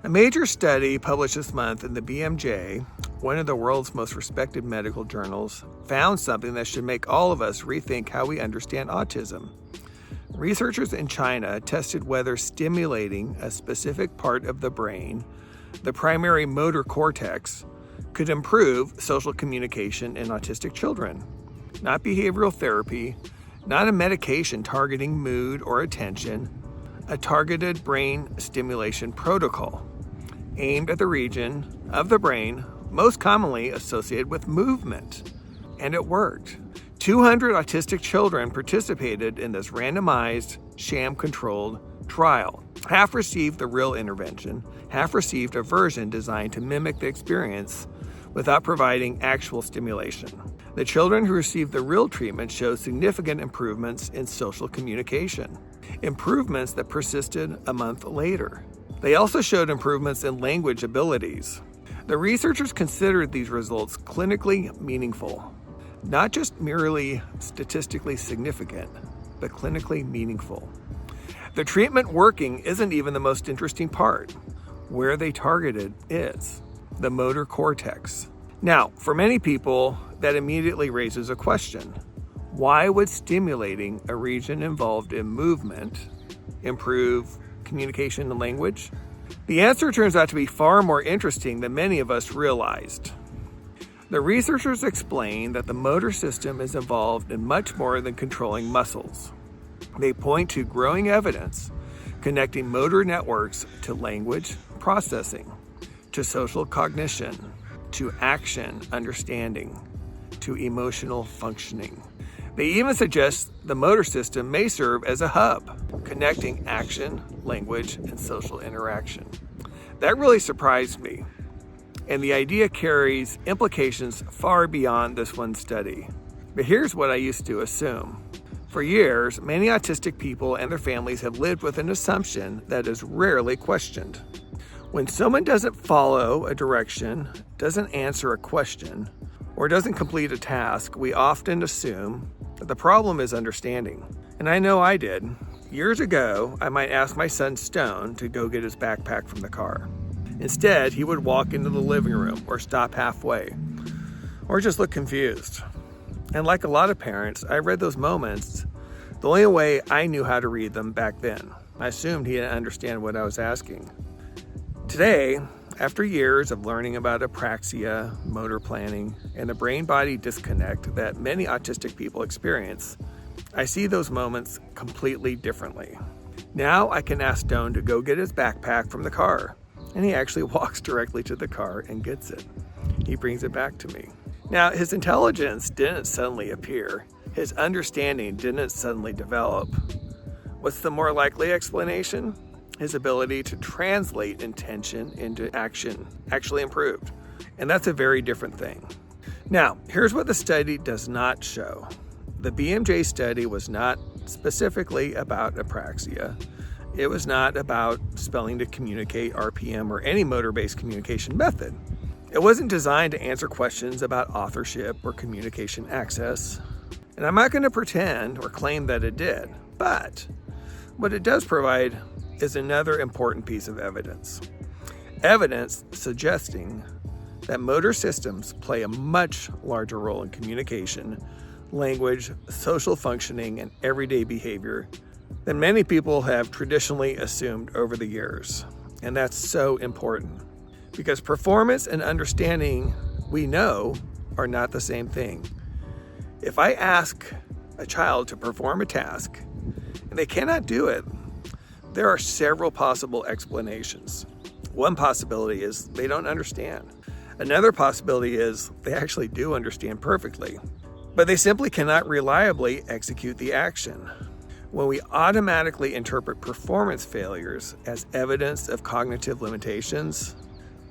A major study published this month in the BMJ, one of the world's most respected medical journals, found something that should make all of us rethink how we understand autism. Researchers in China tested whether stimulating a specific part of the brain, the primary motor cortex, could improve social communication in autistic children. Not behavioral therapy, not a medication targeting mood or attention, a targeted brain stimulation protocol aimed at the region of the brain most commonly associated with movement. And it worked. 200 autistic children participated in this randomized, sham-controlled trial. Half received the real intervention, half received a version designed to mimic the experience without providing actual stimulation. The children who received the real treatment showed significant improvements in social communication, improvements that persisted a month later. They also showed improvements in language abilities. The researchers considered these results clinically meaningful, not just merely statistically significant, but clinically meaningful. The treatment working isn't even the most interesting part. Where they targeted is the motor cortex. Now, for many people, that immediately raises a question. Why would stimulating a region involved in movement improve communication and language? The answer turns out to be far more interesting than many of us realized. The researchers explain that the motor system is involved in much more than controlling muscles. They point to growing evidence connecting motor networks to language processing, to social cognition, to action understanding, to emotional functioning. They even suggest the motor system may serve as a hub, connecting action, language, and social interaction. That really surprised me, and the idea carries implications far beyond this one study. But here's what I used to assume. For years, many autistic people and their families have lived with an assumption that is rarely questioned. When someone doesn't follow a direction, doesn't answer a question, or doesn't complete a task, we often assume that the problem is understanding. And I know I did. Years ago, I might ask my son Stone to go get his backpack from the car. Instead, he would walk into the living room or stop halfway, or just look confused. And like a lot of parents, I read those moments the only way I knew how to read them back then. I assumed he didn't understand what I was asking. Today, after years of learning about apraxia, motor planning, and the brain-body disconnect that many autistic people experience, I see those moments completely differently. Now I can ask Stone to go get his backpack from the car, and he actually walks directly to the car and gets it. He brings it back to me. Now, his intelligence didn't suddenly appear. His understanding didn't suddenly develop. What's the more likely explanation? His ability to translate intention into action actually improved. And that's a very different thing. Now, here's what the study does not show. The BMJ study was not specifically about apraxia. It was not about spelling to communicate, RPM, or any motor-based communication method. It wasn't designed to answer questions about authorship or communication access. And I'm not going to pretend or claim that it did. But what it does provide is another important piece of evidence. Evidence suggesting that motor systems play a much larger role in communication, language, social functioning, and everyday behavior than many people have traditionally assumed over the years. And that's so important because performance and understanding, we know, are not the same thing. If I ask a child to perform a task and they cannot do it, there are several possible explanations. One possibility is they don't understand. Another possibility is they actually do understand perfectly, but they simply cannot reliably execute the action. When we automatically interpret performance failures as evidence of cognitive limitations,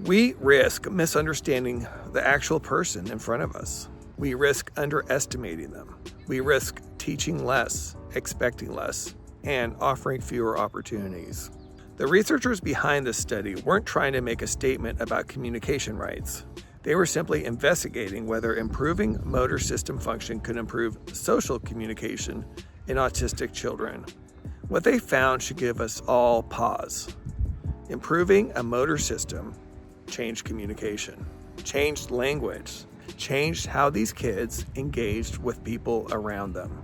we risk misunderstanding the actual person in front of us. We risk underestimating them. We risk teaching less, expecting less, and offering fewer opportunities. The researchers behind this study weren't trying to make a statement about communication rights. They were simply investigating whether improving motor system function could improve social communication in autistic children. What they found should give us all pause. Improving a motor system changed communication, changed language, changed how these kids engaged with people around them.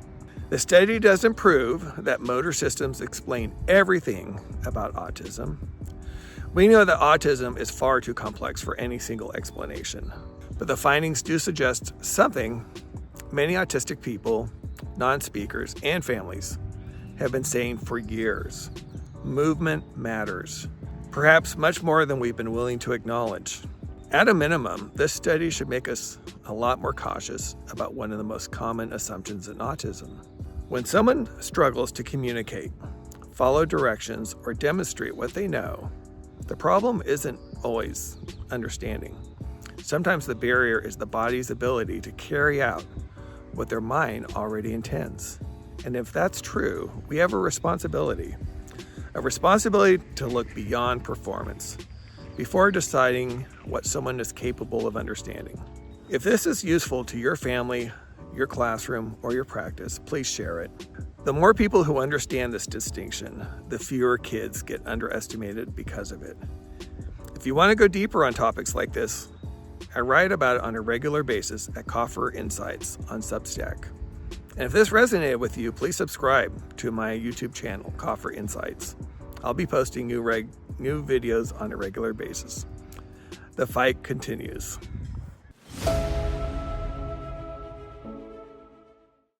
The study doesn't prove that motor systems explain everything about autism. We know that autism is far too complex for any single explanation, but the findings do suggest something many autistic people, non-speakers, and families have been saying for years. Movement matters, perhaps much more than we've been willing to acknowledge. At a minimum, this study should make us a lot more cautious about one of the most common assumptions in autism. When someone struggles to communicate, follow directions, or demonstrate what they know, the problem isn't always understanding. Sometimes the barrier is the body's ability to carry out what their mind already intends. And if that's true, we have a responsibility to look beyond performance before deciding what someone is capable of understanding. If this is useful to your family, your classroom, or your practice, please share it. The more people who understand this distinction, the fewer kids get underestimated because of it. If you want to go deeper on topics like this, I write about it on a regular basis at Coffer Insights on Substack. And if this resonated with you, please subscribe to my YouTube channel, Coffer Insights. I'll be posting new videos on a regular basis. The fight continues.